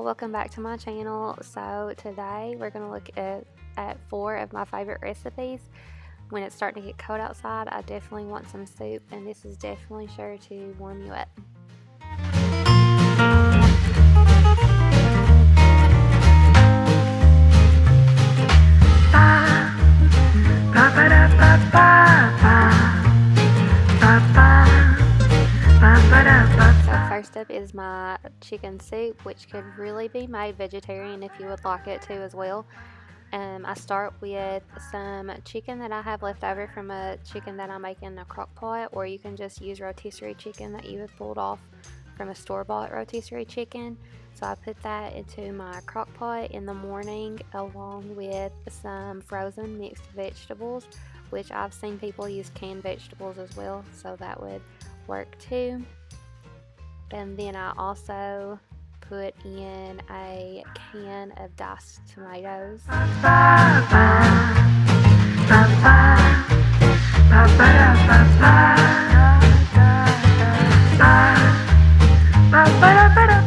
y'all, welcome back to my channel. So today we're going to look at 4 of my favorite recipes. When it's starting to get cold outside, I definitely want some soup, and this is definitely sure to warm you up. First up is my chicken soup, which could really be made vegetarian if you would like it to as well. I start with some chicken that I have left over from a chicken that I make in a crock pot, or you can just use rotisserie chicken that you have pulled off from a store-bought rotisserie chicken. So I put that into my crock pot in the morning along with some frozen mixed vegetables, which I've seen people use canned vegetables as well, so that would work too. And then I also put in a can of diced tomatoes.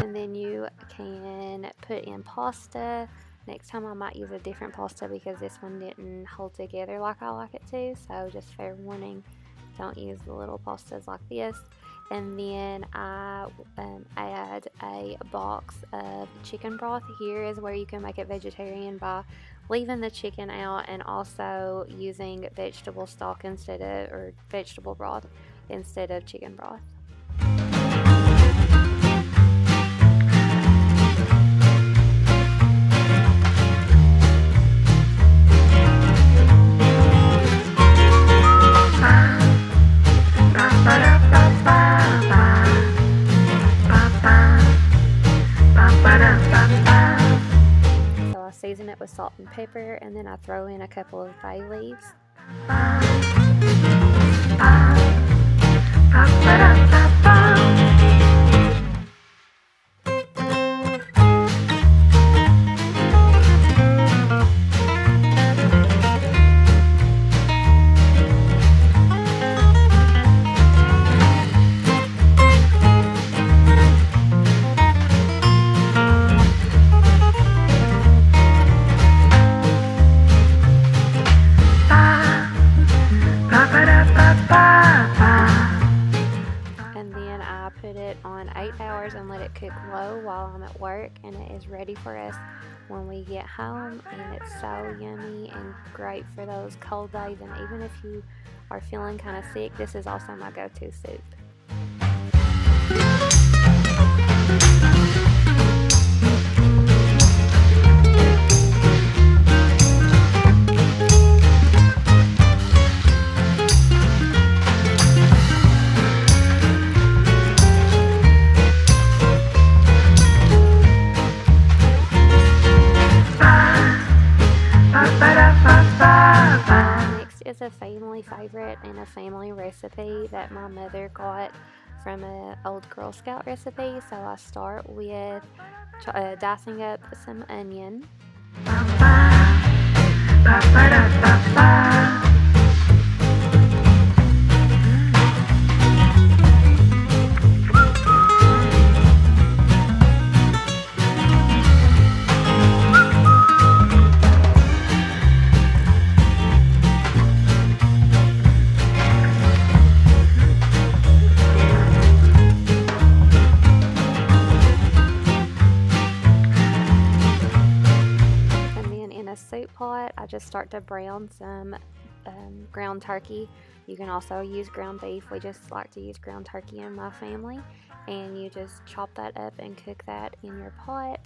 And then you can put in pasta. Next time I might use a different pasta because this one didn't hold together like I like it to, so just fair warning, don't use the little pastas like this. And then I add a box of chicken broth. Here is where you can make it vegetarian by leaving the chicken out and also using vegetable stock or vegetable broth instead of chicken broth. Season it with salt and pepper, and then I throw in a couple of bay leaves. On 8 hours and let it cook low while I'm at work, and it is ready for us when we get home. And it's so yummy and great for those cold days, and even if you are feeling kind of sick, this is also my go-to soup. Is a family favorite and a family recipe that my mother got from an old Girl Scout recipe. So I start with dicing up some onion. Soup pot, I just start to brown some ground turkey. You can also use ground beef. We just like to use ground turkey in my family, and you just chop that up and cook that in your pot,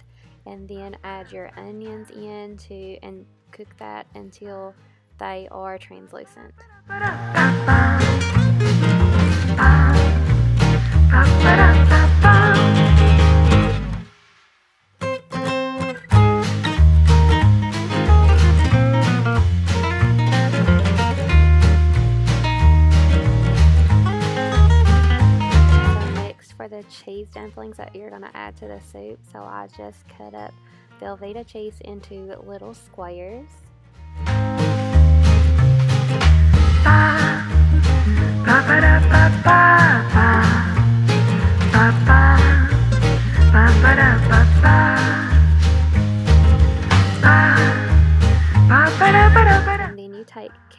and then add your onions and cook that until they are translucent. The cheese dumplings that you're going to add to the soup, so I just cut up Velveeta cheese into little squares. Ba-ba-da-ba-ba-ba. Ba-ba-da-ba-ba.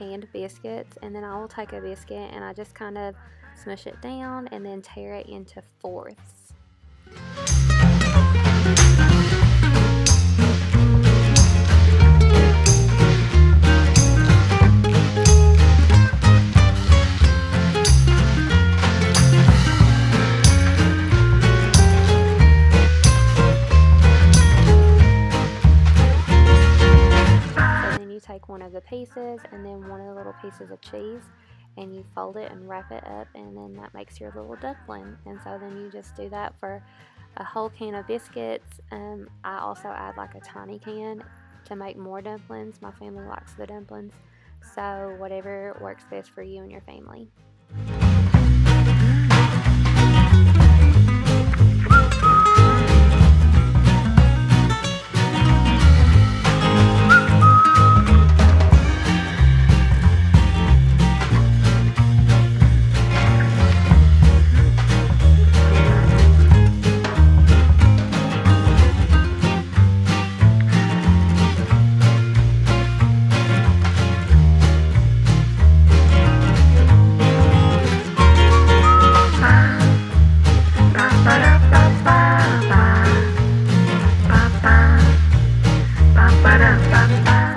canned biscuits, and then I will take a biscuit and I just kind of smush it down and then tear it into fourths. Take one of the pieces and then one of the little pieces of cheese, and you fold it and wrap it up, and then that makes your little dumpling. And so then you just do that for a whole can of biscuits. I also add like a tiny can to make more dumplings. My family likes the dumplings, so whatever works best for you and your family.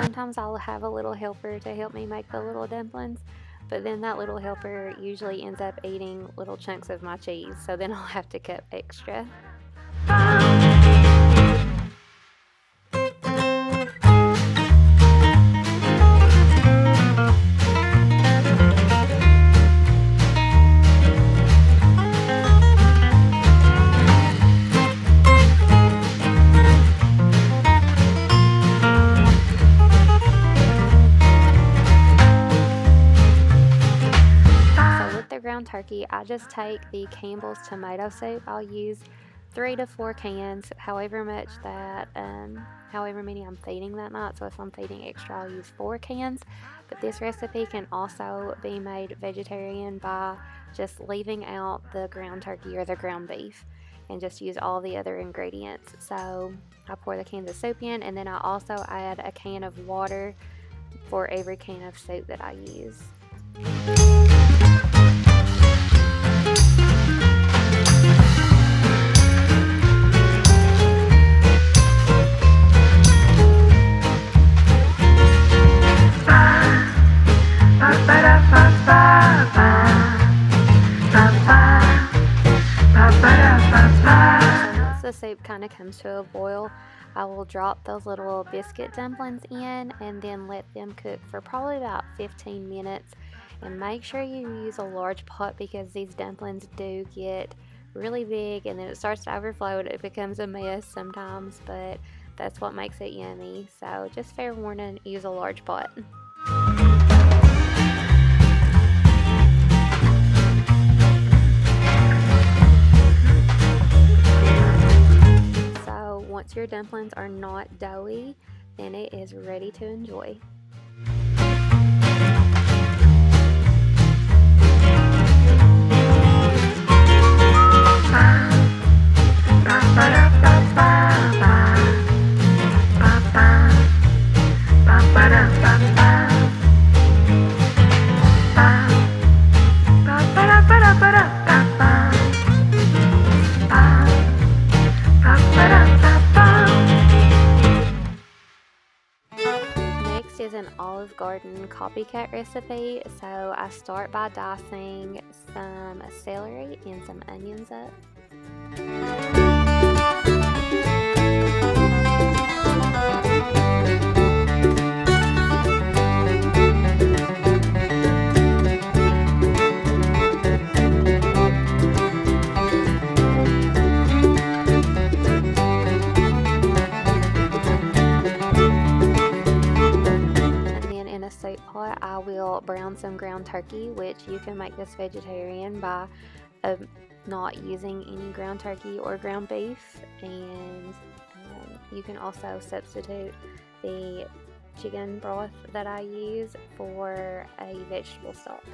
Sometimes I'll have a little helper to help me make the little dumplings, but then that little helper usually ends up eating little chunks of my cheese, so then I'll have to cut extra. Ground turkey, I just take the Campbell's tomato soup. I'll use 3 to 4 cans, however many I'm feeding that night. So if I'm feeding extra, I'll use 4 cans. But this recipe can also be made vegetarian by just leaving out the ground turkey or the ground beef and just use all the other ingredients. So I pour the cans of soup in, and then I also add a can of water for every can of soup that I use. Once the soup kind of comes to a boil, I will drop those little biscuit dumplings in and then let them cook for probably about 15 minutes. And make sure you use a large pot because these dumplings do get really big and then it starts to overflow and it becomes a mess sometimes, but that's what makes it yummy. So just fair warning, use a large pot. So once your dumplings are not doughy, then it is ready to enjoy. Next is an Olive Garden copycat recipe. So I start by dicing some celery and some onions up. Pot, I will brown some ground turkey, which you can make this vegetarian by not using any ground turkey or ground beef, and you can also substitute the chicken broth that I use for a vegetable stock.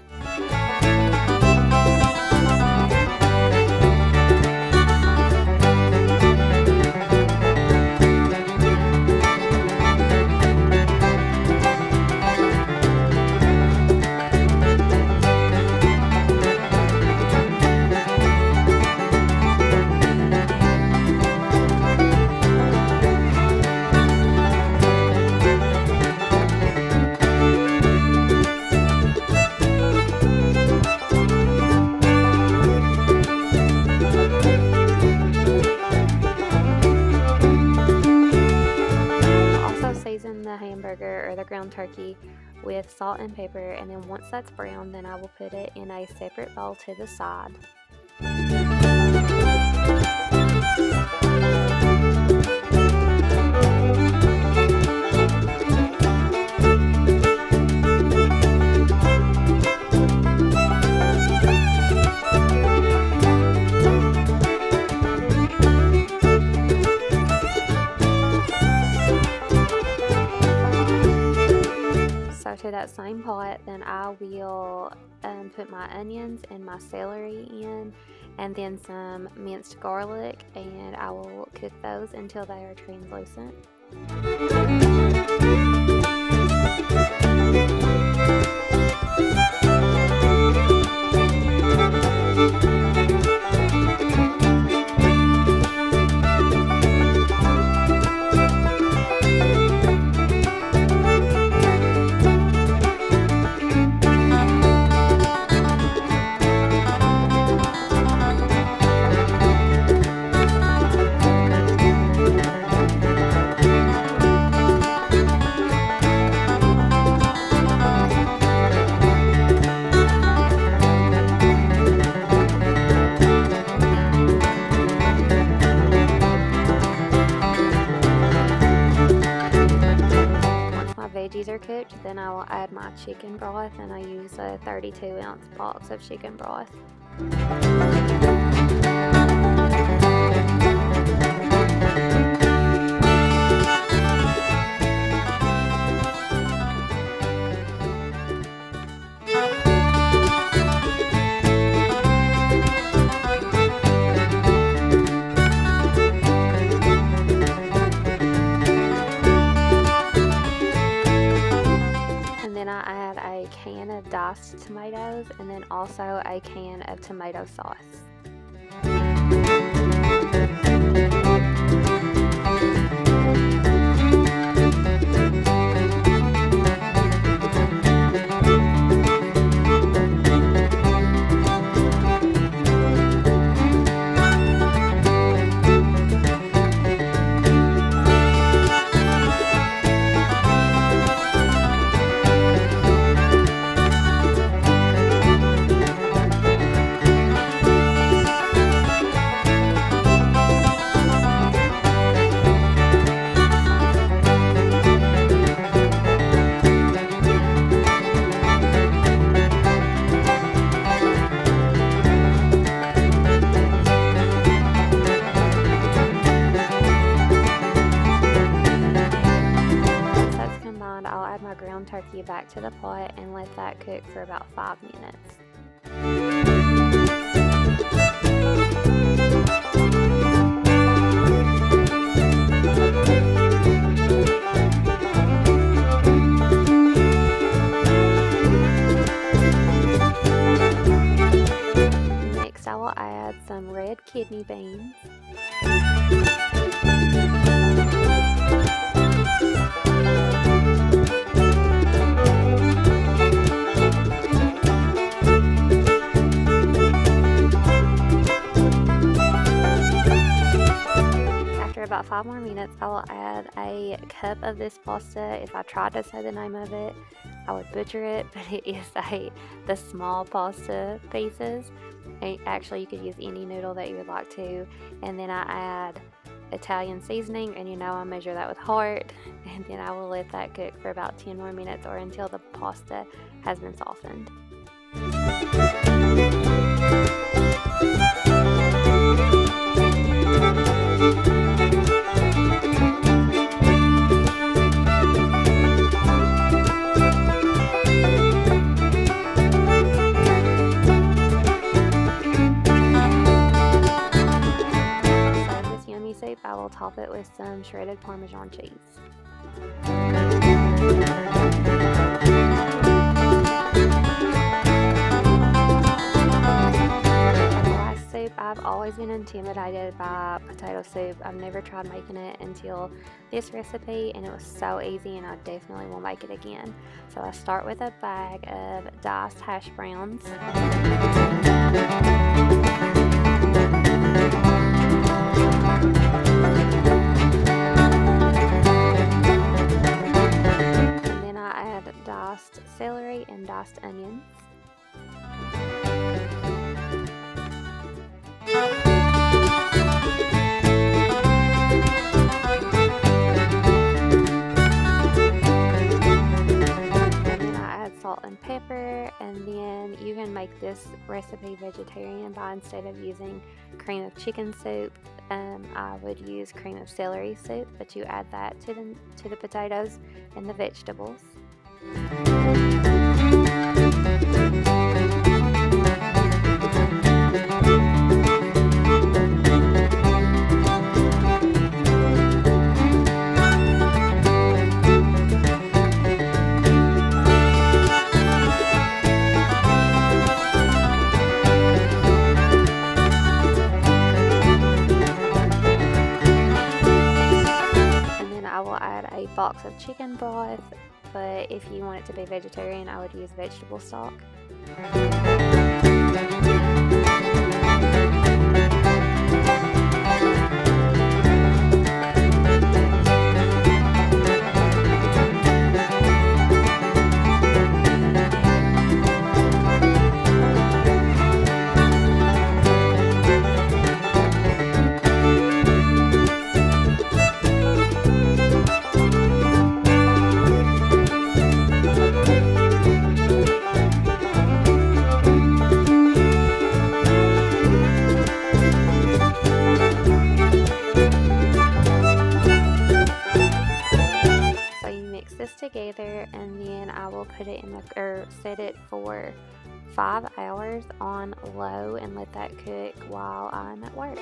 ground turkey with salt and pepper, and then once that's brown, then I will put it in a separate bowl to the side. So to that same pot, then I will put my onions and my celery in, and then some minced garlic, and I will cook those until they are translucent. Veggies are cooked, then I will add my chicken broth, and I use a 32-ounce box of chicken broth. I add a can of diced tomatoes, and then also a can of tomato sauce. I'll add my ground turkey back to the pot and let that cook for about 5 minutes. Next, I will add some red kidney beans. About 5 more minutes, I will add a cup of this pasta. If I tried to say the name of it, I would butcher it, but it is the small pasta pieces. And actually, you could use any noodle that you would like to. And then I add Italian seasoning, and I measure that with heart. And then I will let that cook for about 10 more minutes, or until the pasta has been softened. I will top it with some shredded Parmesan cheese. Rice soup, I've always been intimidated by potato soup. I've never tried making it until this recipe, and it was so easy, and I definitely will make it again. So I start with a bag of diced hash browns. diced onions. Salt and pepper, and then you can make this recipe vegetarian by, instead of using cream of chicken soup, I would use cream of celery soup, but you add that to the potatoes and the vegetables. A box of chicken broth, but if you want it to be vegetarian, I would use vegetable stock. Together, and then I will put it in set it for 5 hours on low and let that cook while I'm at work.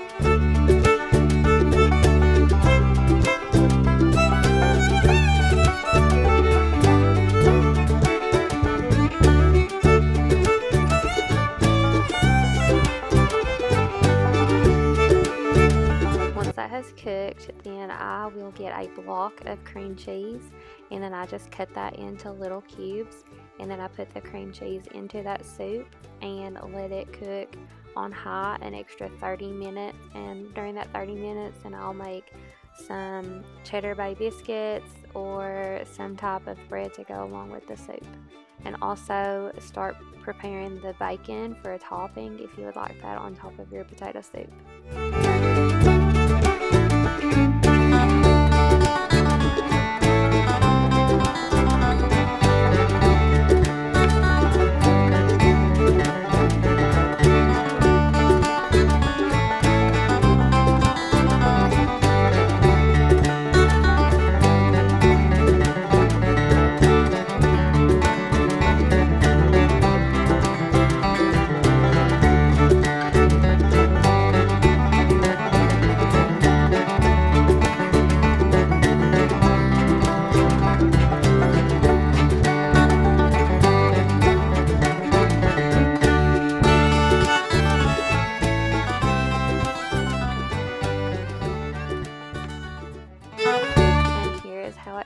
Once that has cooked, then I will get a block of cream cheese, and then I just cut that into little cubes, and then I put the cream cheese into that soup and let it cook on high an extra 30 minutes. And during that 30 minutes, then I'll make some cheddar bay biscuits or some type of bread to go along with the soup. And also start preparing the bacon for a topping if you would like that on top of your potato soup.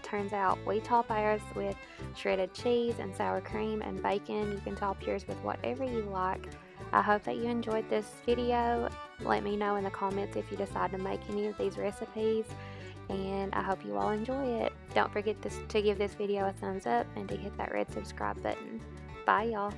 Turns out we top ours with shredded cheese and sour cream and bacon. You can top yours with whatever you like. I hope that you enjoyed this video. Let me know in the comments if you decide to make any of these recipes, and I hope you all enjoy it. Don't forget to give this video a thumbs up and to hit that red subscribe button. Bye y'all.